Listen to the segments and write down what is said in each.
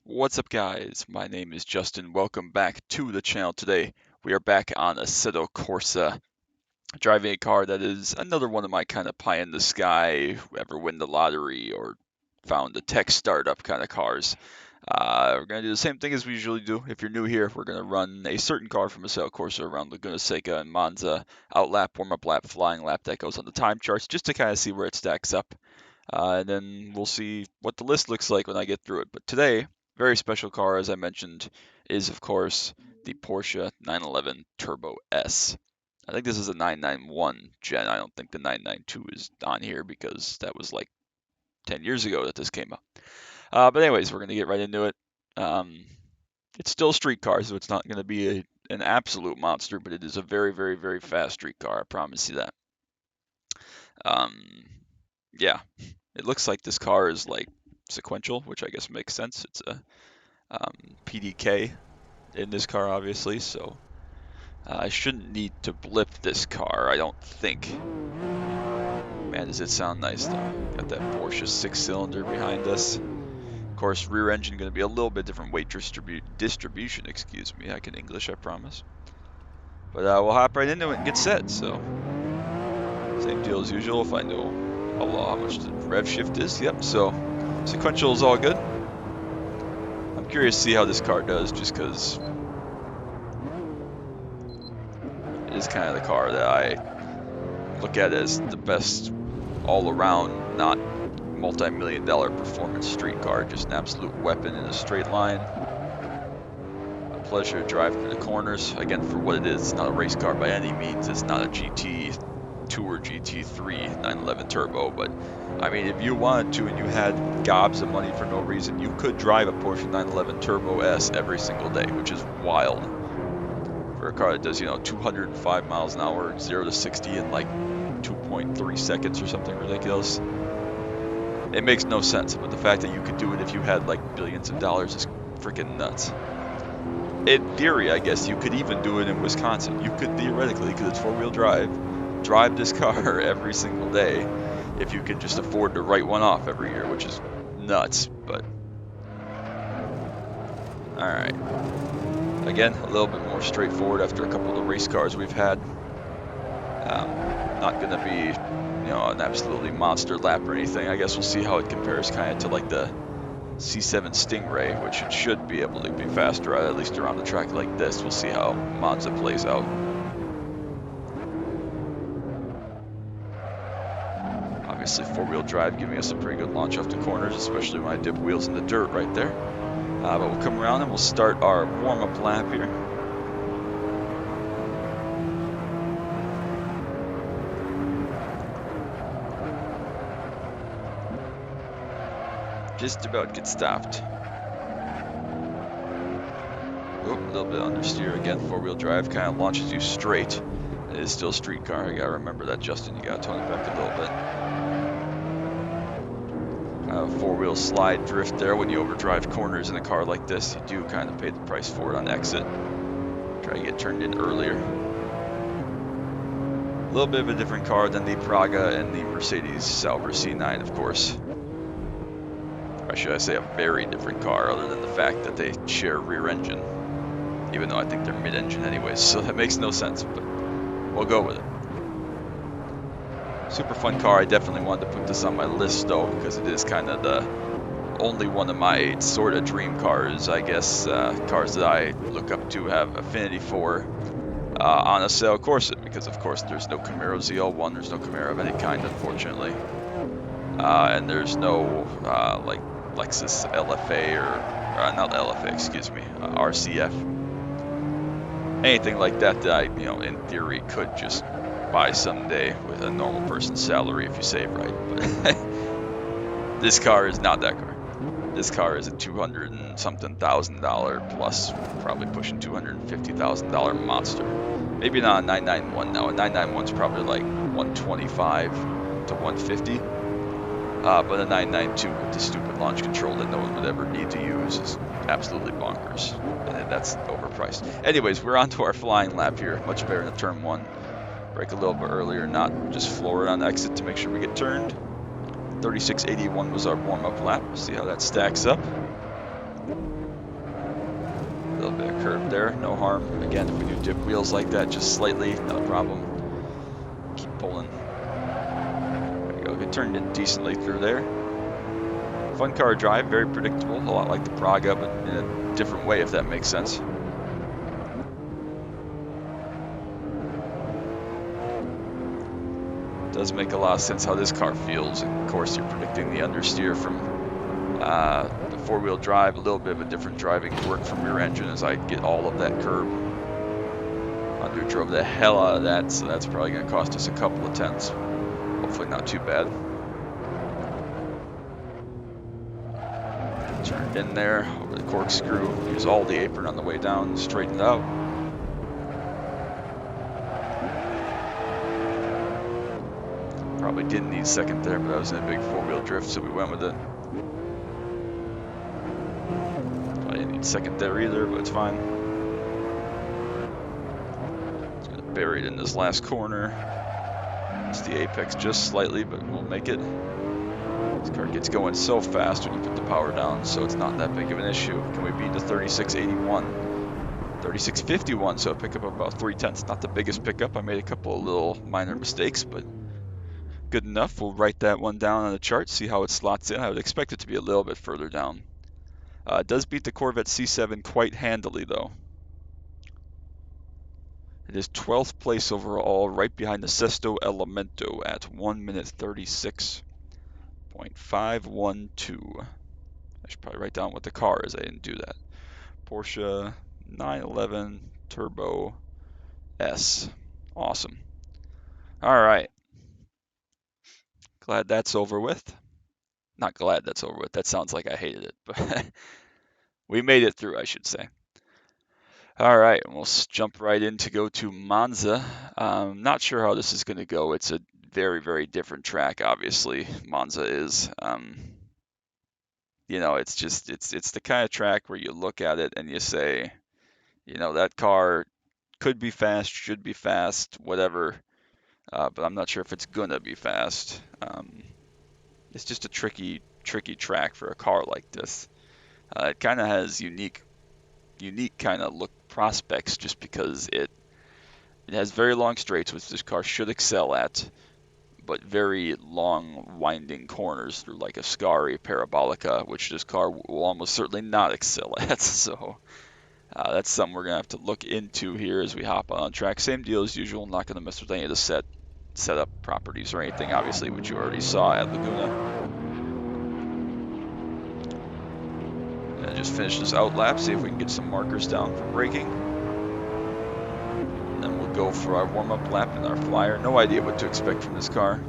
What's up, guys? My name is Justin. Welcome back to the channel. Today we are back on Assetto Corsa, driving a car that is another one of my kind of pie in the sky, ever win the lottery or found a tech startup kind of cars. We're going to do the same thing as we usually do. If you're new here, we're going to run a certain car from Assetto Corsa around Laguna, Seca, and Monza, out lap, warm up lap, flying lap that goes on the time charts just to kind of see where it stacks up. And then we'll see what the list looks like when I get through it. But today, very special car, as I mentioned, is of course the Porsche 911 Turbo S. I think this is a 991 gen. I don't think the 992 is on here because that was like 10 years ago that this came up. But anyways, we're going to get right into it. Um, it's still a street car, so it's not going to be an absolute monster, but it is a very, very, very fast street car. I promise you that. Um, yeah, it looks like this car is like sequential, which I guess makes sense. It's a PDK in this car, obviously, so I shouldn't need to blip this car, I don't think. Man, does it sound nice though. Got that Porsche 6-cylinder behind us. Of course, rear engine going to be a little bit different weight distribution, excuse me. I can English, I promise. But we'll hop right into it and get set, so same deal as usual. If I know how much the rev shift is, yep, so sequential is all good. I'm curious to see how this car does, just because it is kind of the car that I look at as the best all-around, not multi-million-dollar performance street car, just an absolute weapon in a straight line. A pleasure to drive through the corners. Again, for what it is, it's not a race car by any means. It's not a GT2 or GT3 911 Turbo, but I mean, if you wanted to and you had gobs of money for no reason, you could drive a Porsche 911 Turbo S every single day, which is wild. For a car that does, 205 miles an hour, 0 to 60 in like 2.3 seconds or something ridiculous. It makes no sense, but the fact that you could do it if you had like billions of dollars is freaking nuts. In theory, I guess you could even do it in Wisconsin. You could theoretically, because it's four-wheel drive this car every single day if you could just afford to write one off every year, which is nuts, but alright. Again, a little bit more straightforward after a couple of the race cars we've had. Not going to be, an absolutely monster lap or anything. I guess we'll see how it compares kind of to like the C7 Stingray, which it should be able to be faster, at least around the track like this. We'll see how Monza plays out. Obviously, four-wheel drive giving us a pretty good launch off the corners, especially when I dip wheels in the dirt right there. But we'll come around and we'll start our warm-up lap here. Just about get stopped. Oh, a little bit understeer again. Four-wheel drive kind of launches you straight. It is still a street car. You gotta remember that, Justin. You gotta tone it back a little bit. Four-wheel slide drift there. When you overdrive corners in a car like this, you do kind of pay the price for it on exit. Try to get turned in earlier. A little bit of a different car than the Praga and the Mercedes Sauber C9, of course. Or should I say a very different car, other than the fact that they share rear engine. Even though I think they're mid-engine anyways, so that makes no sense, but we'll go with it. Super fun car. I definitely wanted to put this on my list though, because it is kind of the only one of my sort of dream cars, I guess, cars that I look up to, have affinity for on Assetto Corsa, because of course there's no Camaro ZL1, there's no Camaro of any kind, unfortunately. And there's no like Lexus LFA or not LFA, excuse me, RCF. Anything like that I, in theory could just buy someday with a normal person's salary if you save right. But this car is not that car. This car is a $200 and something thousand plus, probably pushing $250,000 monster. Maybe not a 991 now. A 991 is probably like 125 to 150. But a 992 with the stupid launch control that no one would ever need to use is absolutely bonkers. And that's overpriced. Anyways, we're on to our flying lap here. Much better than turn one. Brake a little bit earlier, not just floor it on exit to make sure we get turned. 36.81 was our warm-up lap. See how that stacks up. A little bit of curve there, no harm. Again, if we do dip wheels like that just slightly, not a problem. Keep pulling. There we go. It turned in decently through there. Fun car drive, very predictable, a lot like the Praga, but in a different way, if that makes sense. It does make a lot of sense how this car feels. Of course, you're predicting the understeer from the four-wheel drive, a little bit of a different driving quirk from rear engine as I get all of that curb. Under drove the hell out of that, so that's probably going to cost us a couple of tenths. Hopefully not too bad. Turned in there, over the corkscrew, use all the apron on the way down, straighten it out. Probably didn't need second there, but I was in a big four-wheel drift, so we went with it. I didn't need second there either, but it's fine. It's gonna bury it in this last corner. It's the apex just slightly, but we'll make it. This car gets going so fast when you put the power down, so it's not that big of an issue. Can we beat the 3681? 3651, so I pick up about 3 tenths. Not the biggest pickup. I made a couple of little minor mistakes, but good enough. We'll write that one down on the chart, see how it slots in. I would expect it to be a little bit further down. It does beat the Corvette C7 quite handily, though. It is 12th place overall, right behind the Sesto Elemento at 1 minute 36.512. I should probably write down what the car is. I didn't do that. Porsche 911 Turbo S. Awesome. All right. Glad that's over with. Not glad that's over with. That sounds like I hated it, but we made it through, I should say. All right, we'll jump right in to go to Monza. Not sure how this is going to go. It's a very, very different track, obviously. Monza is. You know, it's just it's the kind of track where you look at it and you say, you know, that car could be fast, should be fast, whatever. But I'm not sure if it's gonna be fast. It's just a tricky track for a car like this. It kind of has unique kind of look prospects just because it has very long straights, which this car should excel at, but very long winding corners through like a Scari Parabolica, which this car will almost certainly not excel at. So that's something we're gonna have to look into here as we hop on track. Same deal as usual. Not gonna mess with any of the setup properties or anything, obviously, which you already saw at Laguna. And just finish this out lap, see if we can get some markers down for braking. And then we'll go for our warm-up lap in our flyer. No idea what to expect from this car.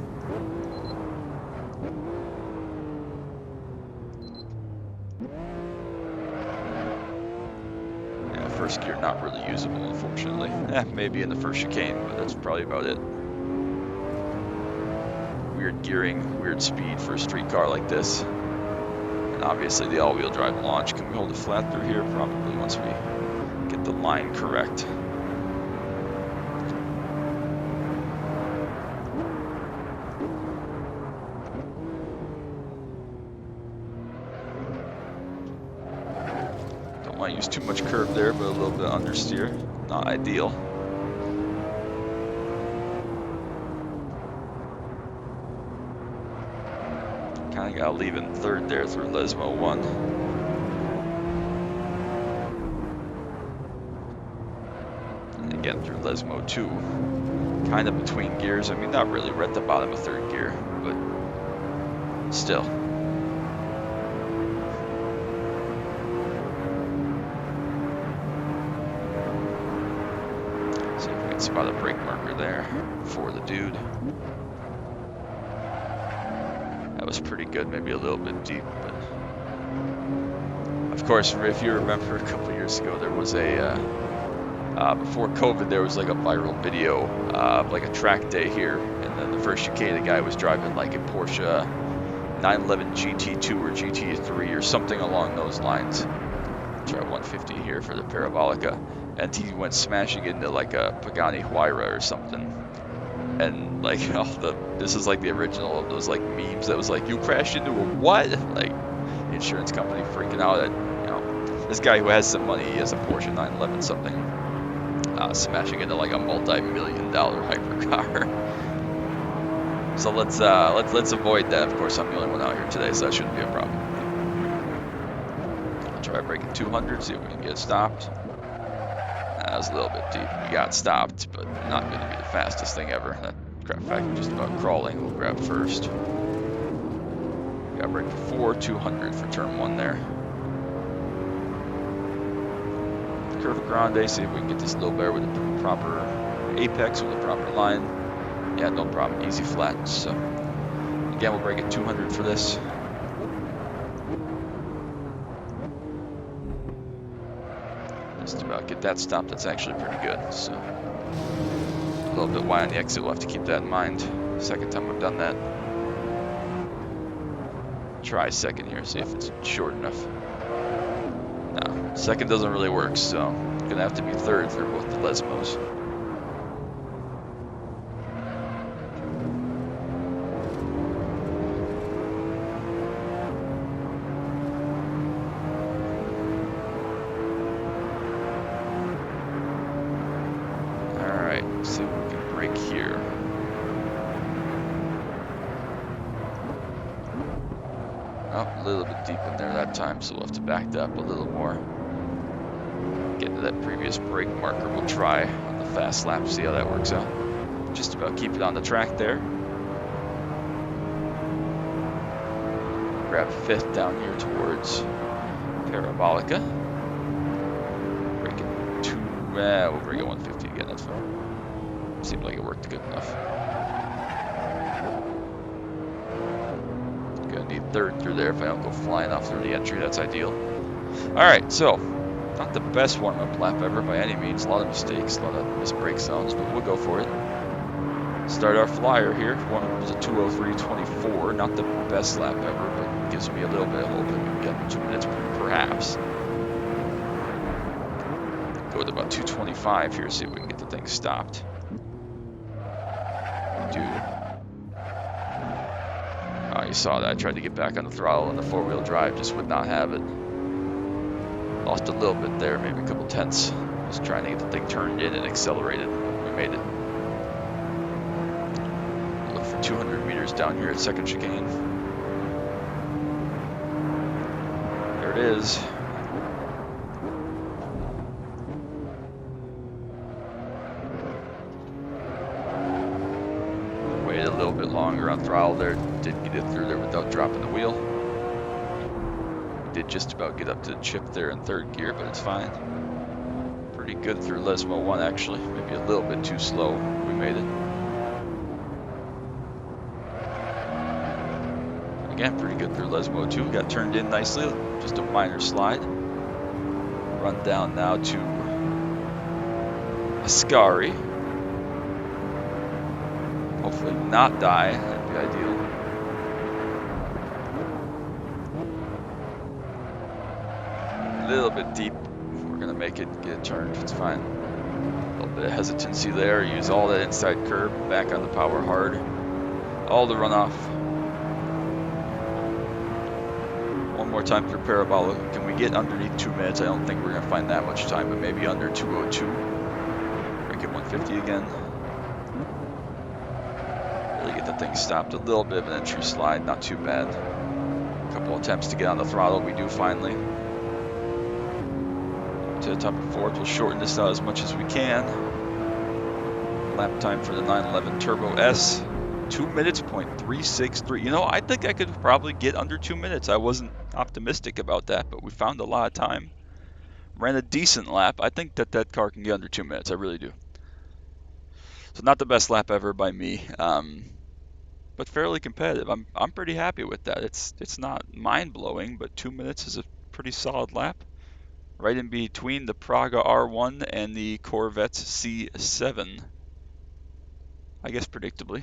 Yeah, first gear not really usable, unfortunately. Maybe in the first chicane, but that's probably about it. Weird gearing, weird speed for a street car like this. And obviously the all-wheel drive launch. Can we hold it flat through here? Probably, once we get the line correct. Don't want to use too much curve there, but a little bit of understeer. Not ideal. Kind of got to leave in third there through Lesmo 1. And again through Lesmo 2. Kind of between gears. I mean, not really. We're at the bottom of third gear, but still. See if we can spot a brake marker there for the dude. That was pretty good, maybe a little bit deep, but of course, if you remember a couple years ago, there was a before COVID, there was like a viral video of like a track day here, and then the first chicane, the guy was driving like a Porsche 911 GT2 or GT3 or something along those lines. Try 150 here for the Parabolica, and he went smashing into like a Pagani Huayra or something. And like, this is like the original of those like memes that was like, you crashed into a what? Like, the insurance company freaking out at, you know, This guy who has some money, he has a Porsche 911 something, smashing into like a multi-million-dollar hypercar. So let's avoid that. Of course, I'm the only one out here today, so that shouldn't be a problem. I'll try braking 200, see if we can get stopped. That was a little bit deep. We got stopped, but not going to be the fastest thing ever. That crap factor just about crawling. We'll grab first. Got brake for 4, 200 for turn 1 there. Curve grande, see if we can get this little bear with the proper apex with the proper line. Yeah, no problem, easy flat. So again, we'll brake at 200 for this. Just about get that stopped. That's actually pretty good. So a little bit wide on the exit. We'll have to keep that in mind. Second time I've done that. Try second here, see if it's short enough. No, second doesn't really work, so gonna have to be third through both the Lesmos. Alright, see if we can brake here. Oh, a little bit deep in there that time, so we'll have to back that up a little more. Get to that previous brake marker. We'll try on the fast lap, see how that works out. Just about keep it on the track there. Grab 5th down here towards Parabolica. Brake it 2, we'll brake it 150 again, that's fine. Seemed like it worked good enough. Gonna need 3rd through there if I don't go flying off through the entry, that's ideal. Alright, so not the best warm-up lap ever by any means. A lot of mistakes, a lot of missed brake zones, but we'll go for it. Start our flyer here. One was a 2:03.24. Not the best lap ever, but gives me a little bit of hope that we can get 2 minutes, perhaps. Go with about 2:25 here, see if we can get the thing stopped. We do. Oh, you saw that. I tried to get back on the throttle, and the 4-wheel drive just would not have it. Lost a little bit there, maybe a couple tenths. Just trying to get the thing turned in and accelerated. We made it. Look for 200 meters down here at second chicane. There it is. Waited a little bit longer on throttle there. Did get it through there without dropping the wheel. Did just about get up to the chip there in 3rd gear, but it's fine. Pretty good through Lesmo 1 actually, maybe a little bit too slow. We made it. Again, pretty good through Lesmo 2. Got turned in nicely, just a minor slide. Run down now to Ascari. Hopefully not die, that'd be ideal. A little bit deep. We're gonna make it, get it turned, it's fine. A little bit of hesitancy there. Use all that inside curb, back on the power hard. All the runoff. One more time through Parabolic. Can we get underneath 2 minutes? I don't think we're gonna find that much time, but maybe under 2:02. Break it 150 again. Really get the thing stopped. A little bit of an entry slide, not too bad. A couple attempts to get on the throttle, we do finally. To the top of 4th, we'll shorten this out as much as we can. Lap time for the 911 Turbo S, 2 minutes, .363. You know, I think I could probably get under 2 minutes. I wasn't optimistic about that, but we found a lot of time. Ran a decent lap. I think that that car can get under 2 minutes. I really do. So not the best lap ever by me, but fairly competitive. I'm pretty happy with that. It's not mind-blowing, but 2 minutes is a pretty solid lap. Right in between the Praga R1 and the Corvette C7. I guess predictably.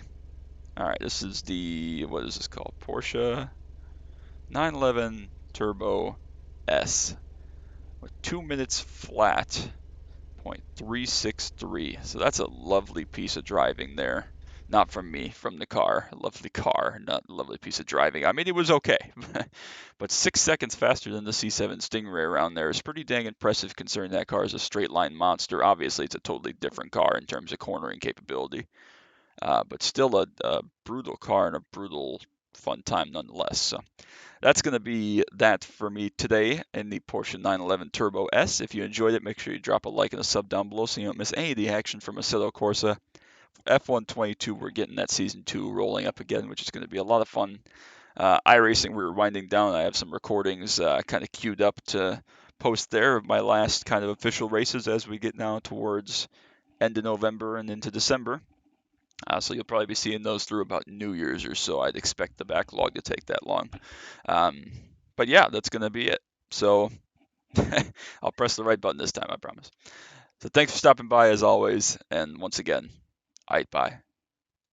Alright, this is the, what is this called? Porsche 911 Turbo S. With 2 minutes flat, .363. So that's a lovely piece of driving there. Not from me, from the car. Lovely car, not a lovely piece of driving. I mean, it was okay, but 6 seconds faster than the C7 Stingray around there is pretty dang impressive considering that car is a straight line monster. Obviously, it's a totally different car in terms of cornering capability, but still a brutal car and a brutal fun time nonetheless. So that's going to be that for me today in the Porsche 911 Turbo S. If you enjoyed it, make sure you drop a like and a sub down below so you don't miss any of the action from Assetto Corsa. F122, we're getting that season 2 rolling up again, which is going to be a lot of fun. iRacing, we're winding down. I have some recordings kind of queued up to post there of my last kind of official races as we get now towards end of November and into December. So you'll probably be seeing those through about New Year's or so. I'd expect the backlog to take that long. Um, but yeah, that's going to be it. So I'll press the right button this time, I promise. So thanks for stopping by as always. And once again, bye.